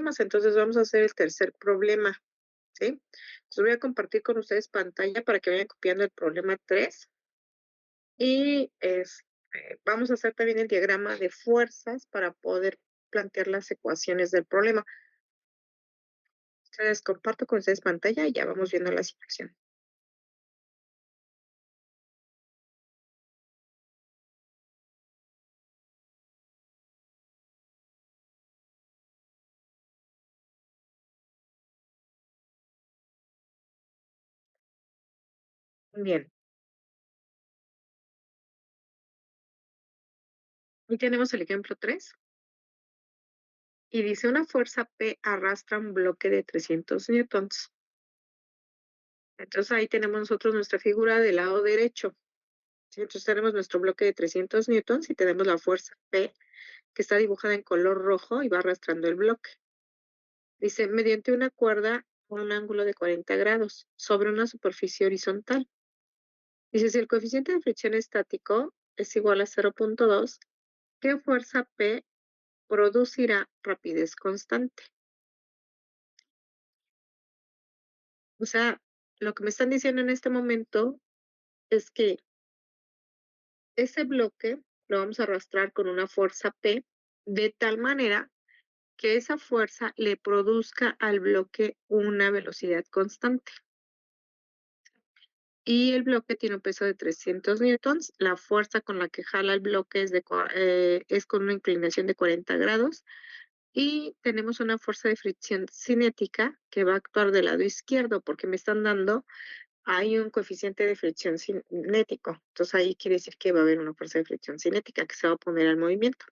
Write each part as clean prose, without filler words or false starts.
problemas. Entonces vamos a hacer el tercer problema, ¿sí? Entonces voy a compartir con ustedes pantalla para que vayan copiando el problema 3 y vamos a hacer también el diagrama de fuerzas para poder plantear las ecuaciones del problema. Entonces comparto con ustedes pantalla y ya vamos viendo la situación. Bien, hoy tenemos el ejemplo 3 y dice una fuerza P arrastra un bloque de 300 newtons. Entonces ahí tenemos nosotros nuestra figura del lado derecho. ¿Sí? Entonces tenemos nuestro bloque de 300 newtons y tenemos la fuerza P que está dibujada en color rojo y va arrastrando el bloque. Dice, mediante una cuerda con un ángulo de 40 grados sobre una superficie horizontal. Dice, si el coeficiente de fricción estático es igual a 0,2, ¿qué fuerza P producirá rapidez constante? O sea, lo que me están diciendo en este momento es que ese bloque lo vamos a arrastrar con una fuerza P de tal manera que esa fuerza le produzca al bloque una velocidad constante. Y el bloque tiene un peso de 300 newtons. La fuerza con la que jala el bloque es con una inclinación de 40 grados. Y tenemos una fuerza de fricción cinética que va a actuar del lado izquierdo porque me están dando, hay un coeficiente de fricción cinético. Entonces ahí quiere decir que va a haber una fuerza de fricción cinética que se va a poner al movimiento.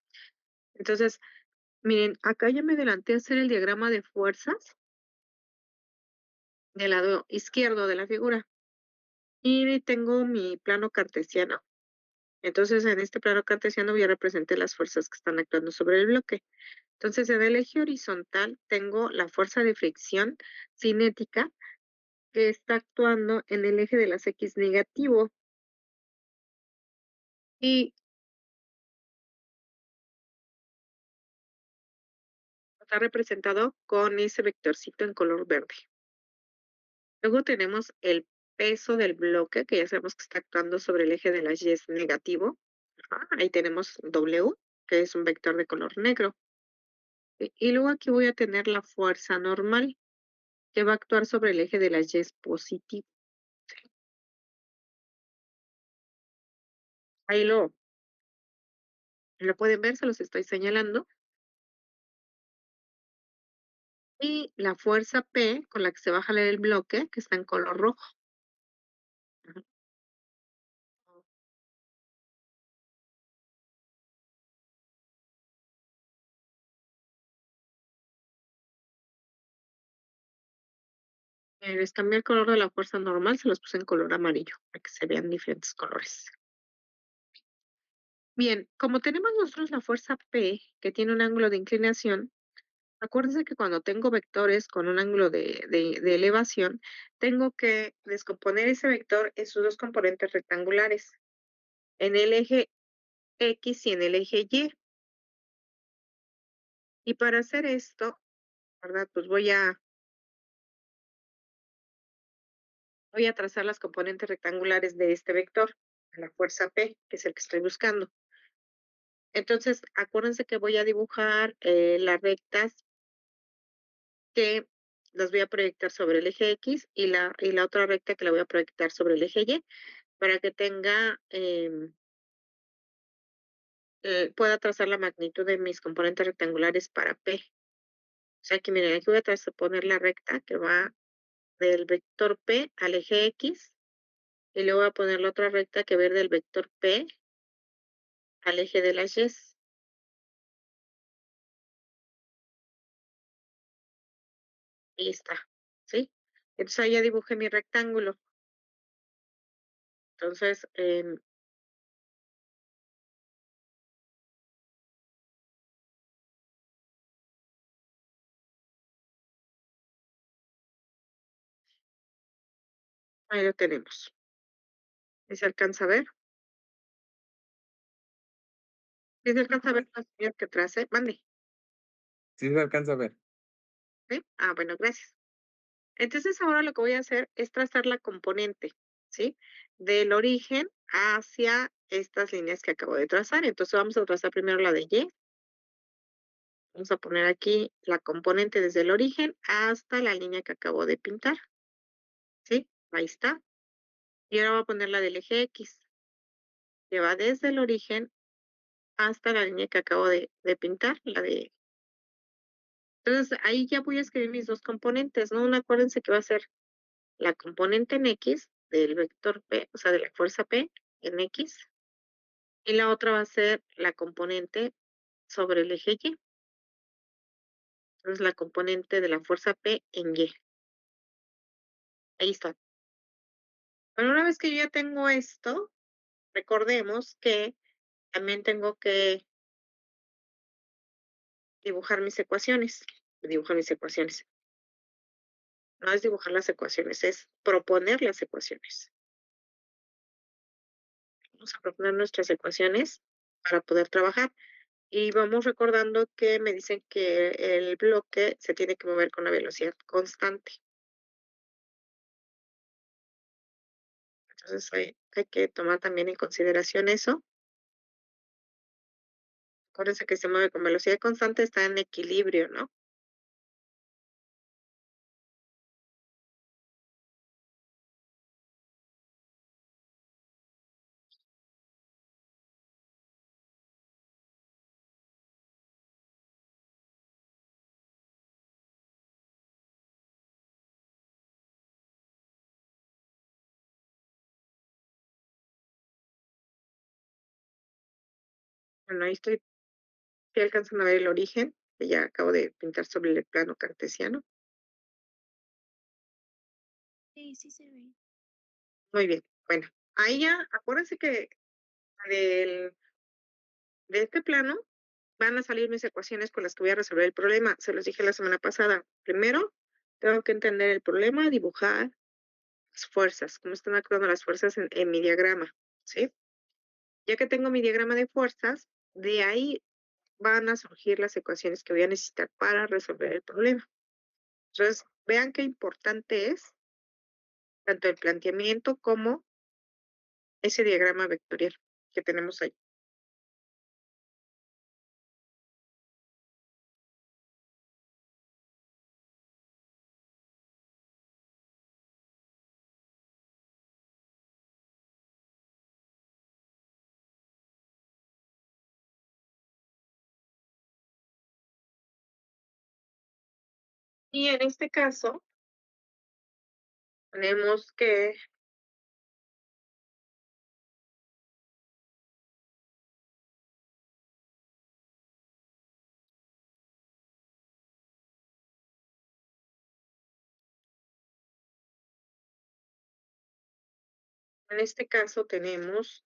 Entonces, miren, acá ya me adelanté a hacer el diagrama de fuerzas del lado izquierdo de la figura. Y tengo mi plano cartesiano. Entonces, en este plano cartesiano voy a representar las fuerzas que están actuando sobre el bloque. Entonces, en el eje horizontal tengo la fuerza de fricción cinética que está actuando en el eje de las X negativo y está representado con ese vectorcito en color verde. Luego tenemos el peso del bloque, que ya sabemos que está actuando sobre el eje de las Y negativo. Ajá, ahí tenemos W, que es un vector de color negro. Y luego aquí voy a tener la fuerza normal, que va a actuar sobre el eje de las Y positivo. Ahí lo pueden ver, se los estoy señalando. Y la fuerza P con la que se va a jalar el bloque, que está en color rojo. Ajá. Les cambié el color de la fuerza normal, se los puse en color amarillo, para que se vean diferentes colores. Bien, como tenemos nosotros la fuerza P, que tiene un ángulo de inclinación, acuérdense que cuando tengo vectores con un ángulo de elevación, tengo que descomponer ese vector en sus dos componentes rectangulares, en el eje X y en el eje Y. Y para hacer esto, ¿verdad? Pues voy a trazar las componentes rectangulares de este vector, la fuerza P, que es el que estoy buscando. Entonces, acuérdense que voy a dibujar las rectas que las voy a proyectar sobre el eje X y la otra recta que la voy a proyectar sobre el eje Y para que pueda trazar la magnitud de mis componentes rectangulares para P. O sea que miren, aquí voy a poner la recta que va del vector P al eje X y luego voy a poner la otra recta que va del vector P al eje de las Y. Ahí está, ¿sí? Entonces ahí ya dibujé mi rectángulo. Entonces, ahí lo tenemos. ¿Sí se alcanza a ver? ¿Sí se alcanza a ver las líneas que tracé? Mande. Sí se alcanza a ver. ¿Sí? Ah, bueno, gracias. Entonces, ahora lo que voy a hacer es trazar la componente, ¿sí? Del origen hacia estas líneas que acabo de trazar. Entonces, vamos a trazar primero la de Y. Vamos a poner aquí la componente desde el origen hasta la línea que acabo de pintar, ¿sí? Ahí está. Y ahora voy a poner la del eje X, que va desde el origen hasta la línea que acabo de pintar, la de... Entonces, ahí ya voy a escribir mis dos componentes, ¿no? Una, acuérdense que va a ser la componente en X del vector P, o sea, de la fuerza P en X, y la otra va a ser la componente sobre el eje Y. Entonces, la componente de la fuerza P en Y. Ahí está. Bueno, una vez que yo ya tengo esto, recordemos que también tengo que dibujar mis ecuaciones. Dibujar mis ecuaciones. No es dibujar las ecuaciones, es proponer las ecuaciones. Vamos a proponer nuestras ecuaciones para poder trabajar. Y vamos recordando que me dicen que el bloque se tiene que mover con una velocidad constante. Entonces hay que tomar también en consideración eso. Acuérdense que se mueve con velocidad constante, está en equilibrio, ¿no? Bueno, ahí estoy, si alcanzan a ver el origen, que ya acabo de pintar sobre el plano cartesiano. Sí, sí se ve. Muy bien, bueno, ahí ya, acuérdense que del, de este plano van a salir mis ecuaciones con las que voy a resolver el problema. Se los dije la semana pasada. Primero, tengo que entender el problema, dibujar las fuerzas, cómo están actuando las fuerzas en mi diagrama, ¿sí? Ya que tengo mi diagrama de fuerzas, de ahí van a surgir las ecuaciones que voy a necesitar para resolver el problema. Entonces, vean qué importante es tanto el planteamiento como ese diagrama vectorial que tenemos ahí. Y en este caso, tenemos que, en este caso tenemos,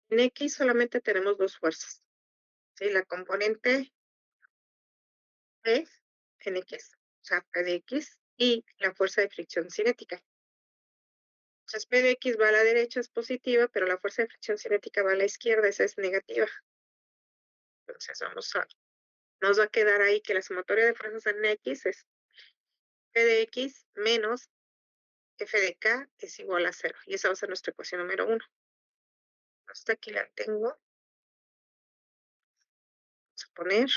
en X solamente tenemos dos fuerzas, ¿sí? La componente P en X, o sea, P de X, y la fuerza de fricción cinética. Entonces, P de X va a la derecha, es positiva, pero la fuerza de fricción cinética va a la izquierda, esa es negativa. Entonces, nos va a quedar ahí que la sumatoria de fuerzas en X es P de X menos F de K es igual a cero. Y esa va a ser nuestra ecuación número uno. Hasta aquí la tengo. Vamos a poner.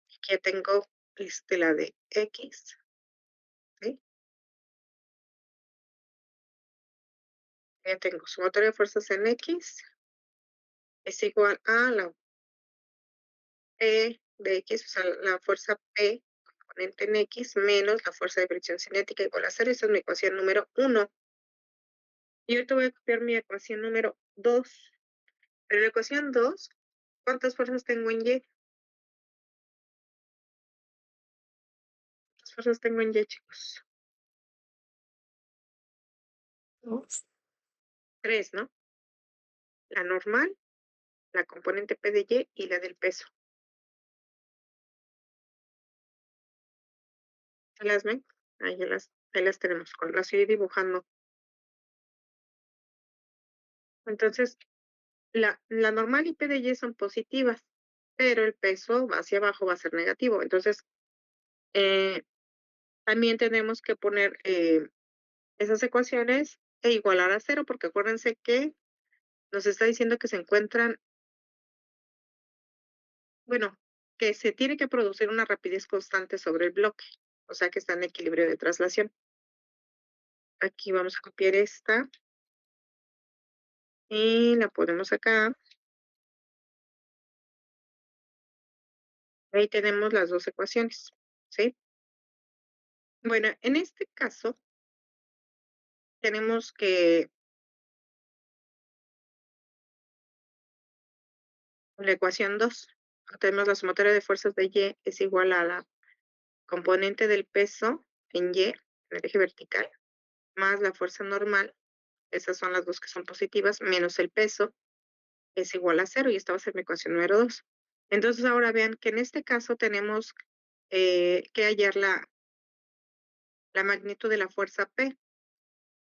Aquí ya tengo la de X. ¿Sí? Ya tengo sumatoria de fuerzas en X es igual a la P de X, o sea, la fuerza P componente en X menos la fuerza de fricción cinética igual a cero. Esa es mi ecuación número uno. Y ahorita voy a copiar mi ecuación número 2. Pero en la ecuación 2, ¿cuántas fuerzas tengo en Y? ¿Cuántas fuerzas tengo en Y, chicos? Dos. Tres, ¿no? La normal, la componente P de Y y la del peso. ¿Ya las ven? Ahí las tenemos, las estoy dibujando. Entonces, la normal y P de Y son positivas, pero el peso hacia abajo va a ser negativo. Entonces, eh, también tenemos que poner esas ecuaciones e igualar a cero, porque acuérdense que nos está diciendo que se encuentran, bueno, que se tiene que producir una rapidez constante sobre el bloque, o sea que está en equilibrio de traslación. Aquí vamos a copiar esta y la ponemos acá. Ahí tenemos las dos ecuaciones, ¿sí? Bueno, en este caso tenemos que la ecuación 2 tenemos la sumatoria de fuerzas de Y es igual a la componente del peso en Y, en el eje vertical, más la fuerza normal, esas son las dos que son positivas, menos el peso, es igual a cero, y esta va a ser mi ecuación número 2. Entonces ahora vean que en este caso tenemos que hallar la magnitud de la fuerza P,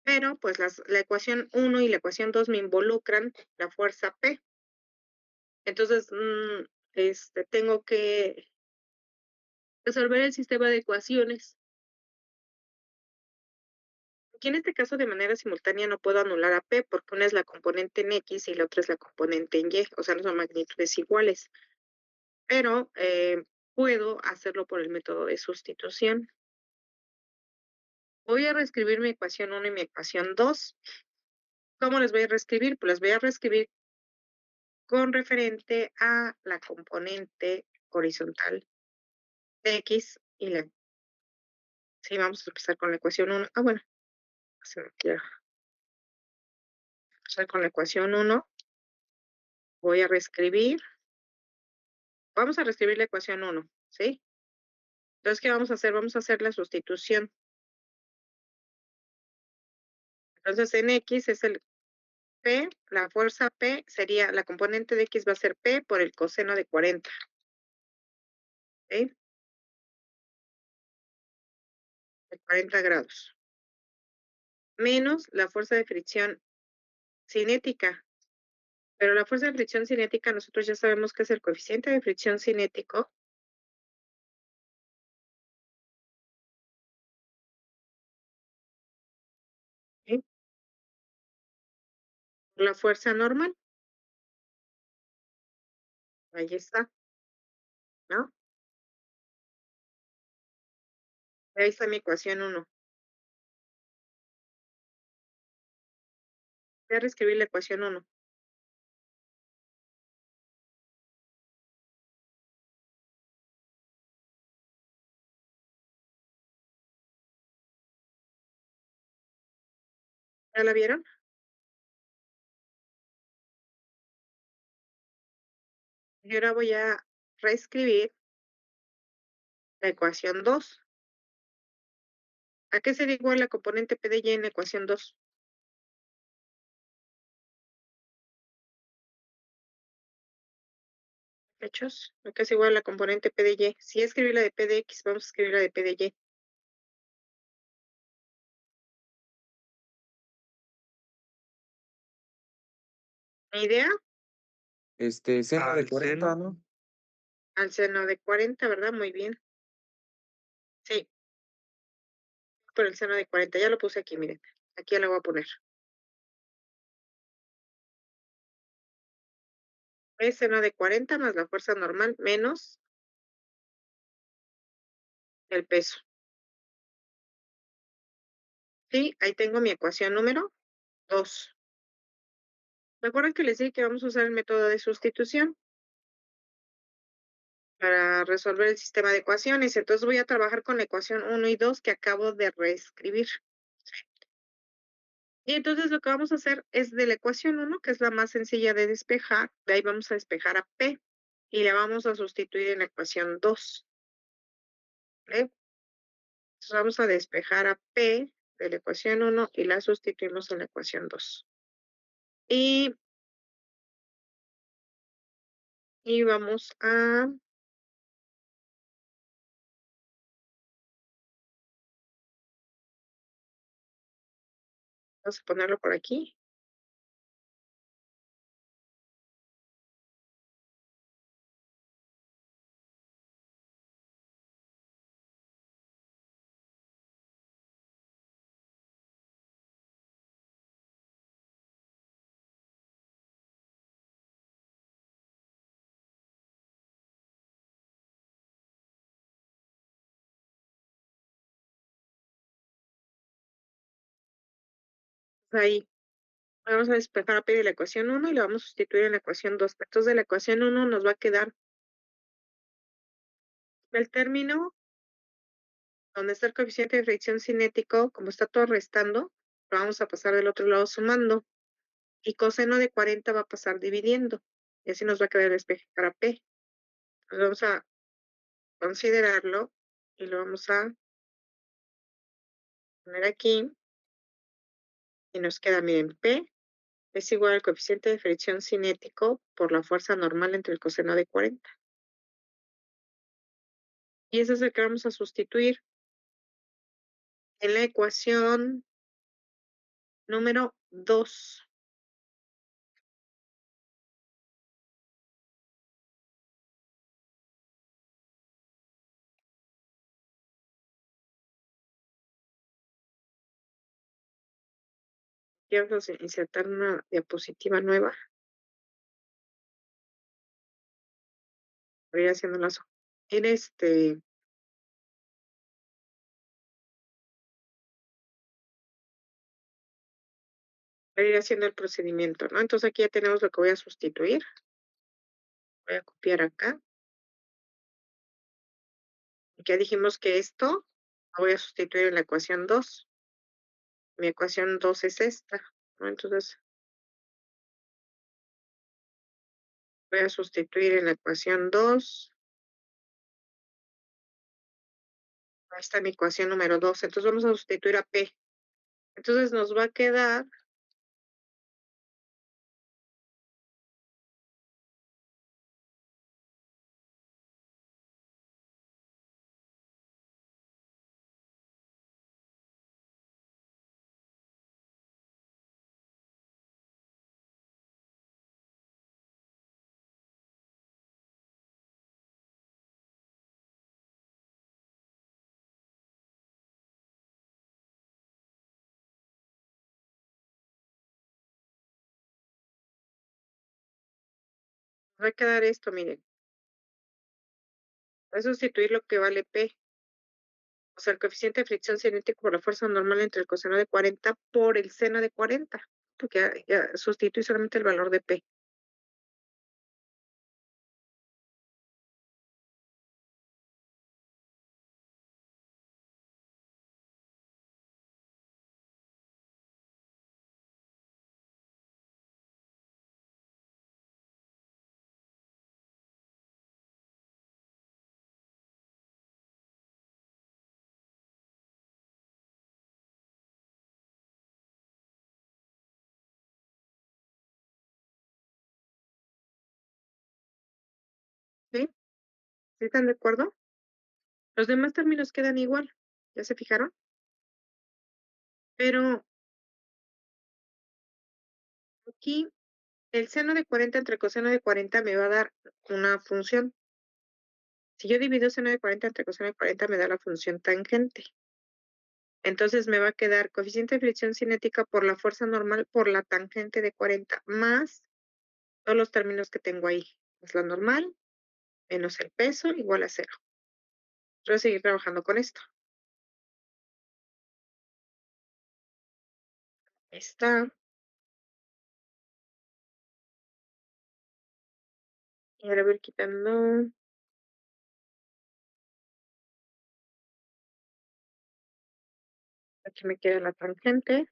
pero pues la ecuación 1 y la ecuación 2 me involucran la fuerza P. Entonces, tengo que resolver el sistema de ecuaciones. Aquí en este caso de manera simultánea no puedo anular a P porque una es la componente en X y la otra es la componente en Y, o sea, no son magnitudes iguales, pero puedo hacerlo por el método de sustitución. Voy a reescribir mi ecuación 1 y mi ecuación 2. ¿Cómo les voy a reescribir? Pues las voy a reescribir con referente a la componente horizontal de X y la... Sí, vamos a empezar con la ecuación 1. Ah, bueno, se me quiero empezar con la ecuación 1. Voy a reescribir. Vamos a reescribir la ecuación 1, ¿sí? Entonces, ¿qué vamos a hacer? Vamos a hacer la sustitución. Entonces, en X es el P, la fuerza P sería, la componente de X va a ser P por el coseno de 40, ¿sí? De 40 grados. Menos la fuerza de fricción cinética. Pero la fuerza de fricción cinética, nosotros ya sabemos que es el coeficiente de fricción cinético. ¿Sí? La fuerza normal. Ahí está, ¿no? Ahí está mi ecuación 1. Voy a reescribir la ecuación 1. ¿Ya la vieron? Y ahora voy a reescribir la ecuación 2. ¿A qué sería igual la componente P de Y en la ecuación 2? ¿Hechos? ¿A qué es igual la componente P de Y? Si escribí la de P de X, vamos a escribir la de P de Y. ¿Mi idea? Seno de 40, ¿no? Al seno de 40, ¿verdad? Muy bien. Sí, por el seno de 40. Ya lo puse aquí, miren. Aquí ya lo voy a poner. Es seno de 40 más la fuerza normal menos el peso. Sí, ahí tengo mi ecuación número 2. Recuerden que les dije que vamos a usar el método de sustitución para resolver el sistema de ecuaciones. Entonces voy a trabajar con la ecuación 1 y 2 que acabo de reescribir. Y entonces lo que vamos a hacer es de la ecuación 1, que es la más sencilla de despejar, de ahí vamos a despejar a P y la vamos a sustituir en la ecuación 2. ¿Vale? Entonces vamos a despejar a P de la ecuación 1 y la sustituimos en la ecuación 2. Y, y vamos a Vamos a ponerlo por aquí. Ahí. Vamos a despejar a P de la ecuación 1 y lo vamos a sustituir en la ecuación 2. Entonces, de la ecuación 1 nos va a quedar el término donde está el coeficiente de fricción cinético, como está todo restando, lo vamos a pasar del otro lado sumando. Y coseno de 40 va a pasar dividiendo. Y así nos va a quedar el despejar a P. Entonces vamos a considerarlo y lo vamos a poner aquí. Y nos queda, miren, P es igual al coeficiente de fricción cinético por la fuerza normal entre el coseno de 40. Y ese es el que vamos a sustituir en la ecuación número 2. Y vamos a insertar una diapositiva nueva para ir haciendo las en para ir haciendo el procedimiento, ¿no? Entonces aquí ya tenemos lo que voy a sustituir. Voy a copiar acá. Ya dijimos que esto lo voy a sustituir en la ecuación 2. Mi ecuación 2 es esta, ¿no? Entonces voy a sustituir en la ecuación 2. Ahí está mi ecuación número 2. Entonces vamos a sustituir a P. Entonces nos va a quedar esto, miren. Voy a sustituir lo que vale P. O sea, el coeficiente de fricción cinético por la fuerza normal entre el coseno de 40 por el seno de 40. Porque ya sustituí solamente el valor de P. ¿Sí? ¿Sí están de acuerdo? Los demás términos quedan igual. ¿Ya se fijaron? Pero aquí el seno de 40 entre coseno de 40 me va a dar una función. Si yo divido seno de 40 entre coseno de 40 me da la función tangente. Entonces me va a quedar coeficiente de fricción cinética por la fuerza normal por la tangente de 40 más todos los términos que tengo ahí. Es la normal menos el peso igual a 0. Voy a seguir trabajando con esto. Ahí está. Y ahora voy a ir quitando. Aquí me queda la tangente.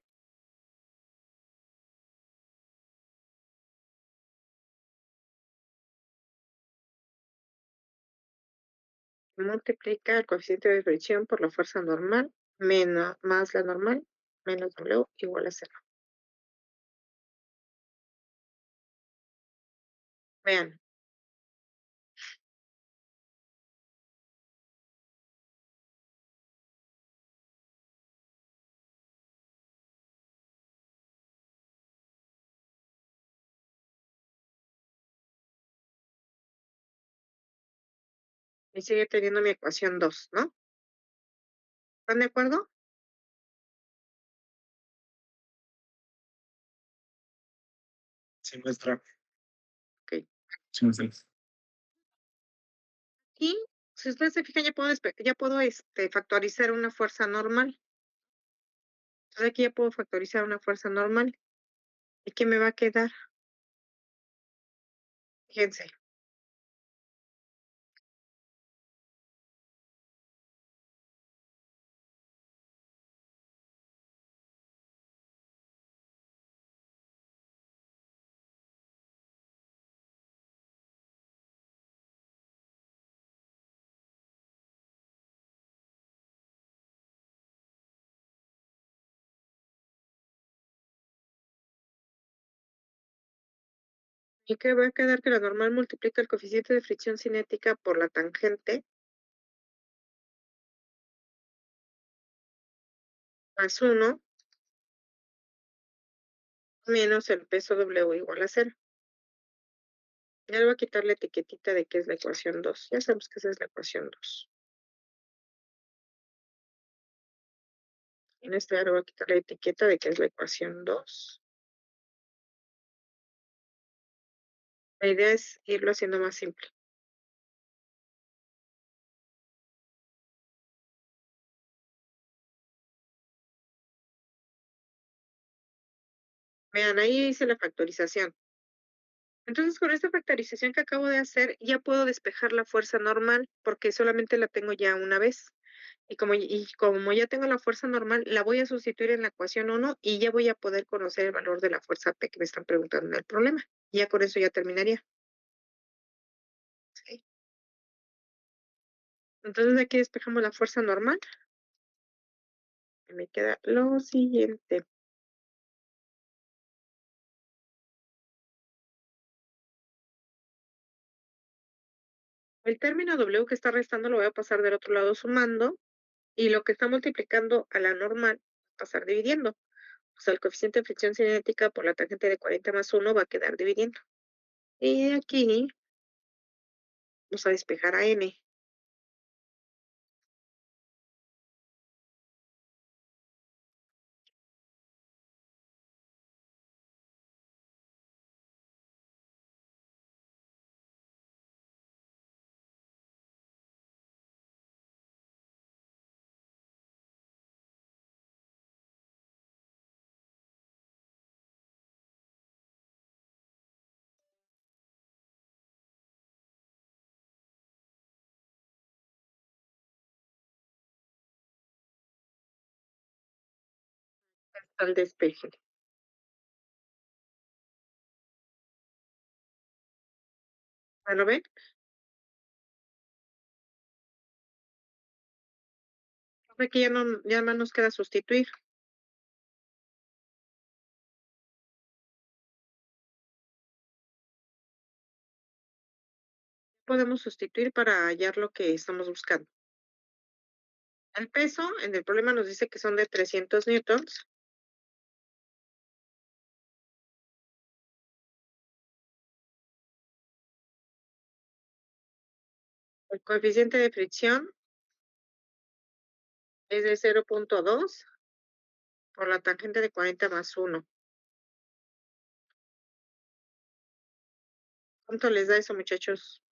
Multiplica el coeficiente de fricción por la fuerza normal menos, más la normal menos W igual a 0. Vean, y sigue teniendo mi ecuación 2, ¿no? ¿Están de acuerdo? Sí, maestra. Ok. Sí, maestra. Y si ustedes se fijan, ya puedo factorizar una fuerza normal. Entonces aquí ya puedo factorizar una fuerza normal. ¿Y qué me va a quedar? Fíjense. ¿Y qué va a quedar? Que la normal multiplica el coeficiente de fricción cinética por la tangente más 1 menos el peso W igual a 0. Ya le voy a quitar la etiquetita de que es la ecuación 2. Ya sabemos que esa es la ecuación 2. En este ya le voy a quitar la etiqueta de que es la ecuación 2. La idea es irlo haciendo más simple. Vean, ahí hice la factorización. Entonces, con esta factorización que acabo de hacer, ya puedo despejar la fuerza normal, porque solamente la tengo ya una vez. Y como ya tengo la fuerza normal, la voy a sustituir en la ecuación 1 y ya voy a poder conocer el valor de la fuerza P que me están preguntando en el problema. Y ya con eso ya terminaría. ¿Sí? Entonces aquí despejamos la fuerza normal. Y me queda lo siguiente. El término W que está restando lo voy a pasar del otro lado sumando. Y lo que está multiplicando a la normal, pasar dividiendo. O sea, el coeficiente de fricción cinética por la tangente de 40 más 1 va a quedar dividiendo. Y aquí vamos a despejar a N. Al despeje. ¿Ya lo ven? Aquí ya no nos queda sustituir. Podemos sustituir para hallar lo que estamos buscando. El peso, en el problema nos dice que son de 300 newtons. El coeficiente de fricción es de 0.2 por la tangente de 40 más 1. ¿Cuánto les da eso, muchachos?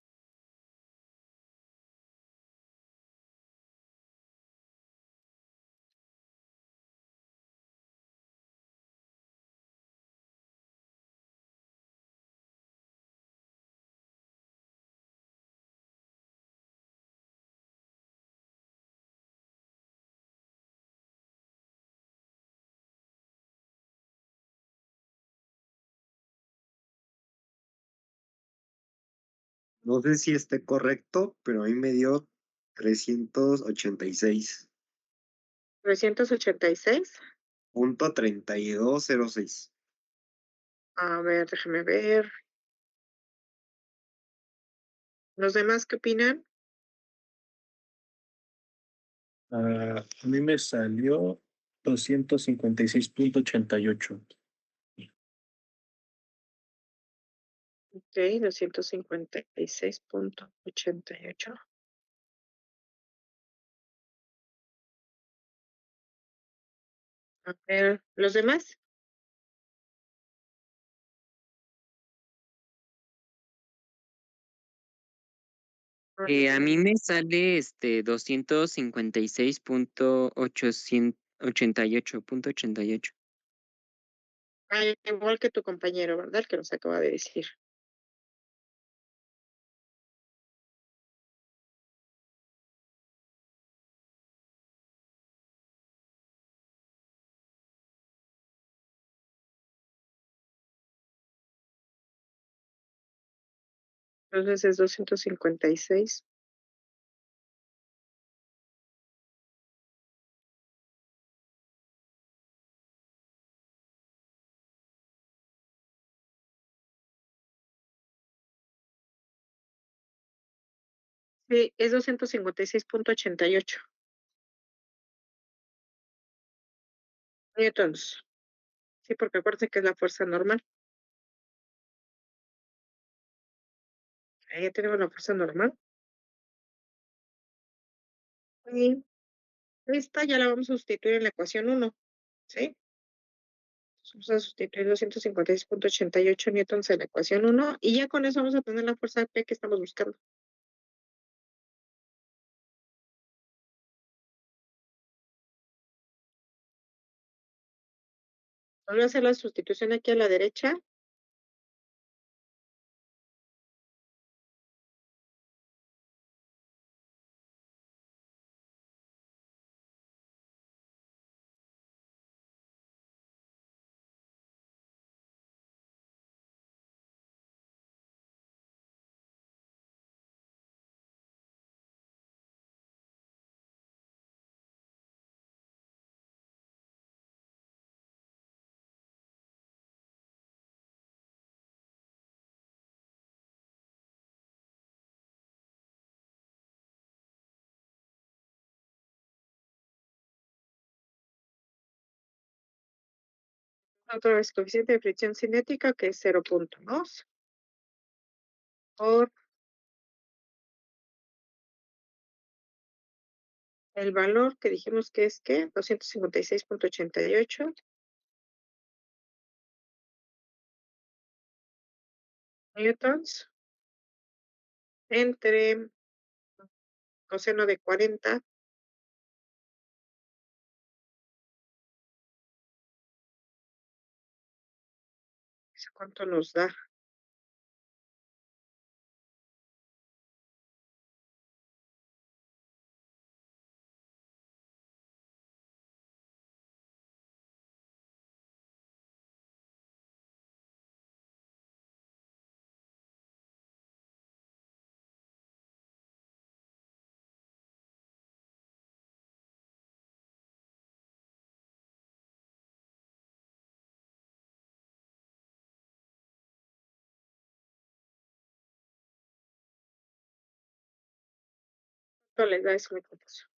No sé si esté correcto, pero a mí me dio 386. 386. Punto 3206. A ver, déjame ver. ¿Los demás qué opinan? A mí me salió 256.88. Ok, 256.88. A ver, ¿los demás? A mí me sale 256.888.88. Ah, igual que tu compañero, ¿verdad? El que nos acaba de decir. Entonces es 256. Sí, es 256.88 newtons. Sí, porque acuérdense que es la fuerza normal. Ahí ya tenemos la fuerza normal. Y esta ya la vamos a sustituir en la ecuación 1, ¿sí? Vamos a sustituir 256.88 newtons en la ecuación 1 y ya con eso vamos a tener la fuerza P que estamos buscando. Voy a hacer la sustitución aquí a la derecha. Otra vez, coeficiente de fricción cinética, que es 0.2 por el valor que dijimos que es, ¿qué? 256.88 newtons entre coseno de 40. ¿Eso cuánto nos da? ¿Cuánto les da eso, mi profesor?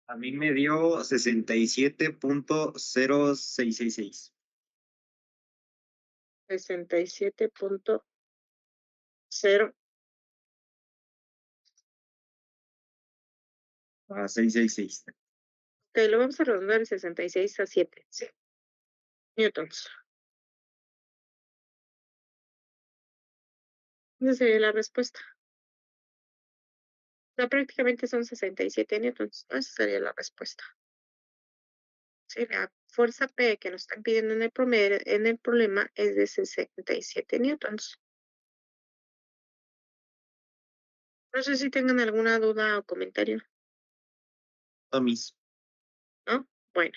A mí me dio 67.0666. 67.0. A 666. Ok, lo vamos a redondar en 66 a 7. Sí. Newtons. Esa sería la respuesta. No, prácticamente son 67 newtons. Esa sería la respuesta. Sí, la fuerza P que nos están pidiendo en el problema es de 67 newtons. No sé si tengan alguna duda o comentario, Tomis. ¿no? Bueno.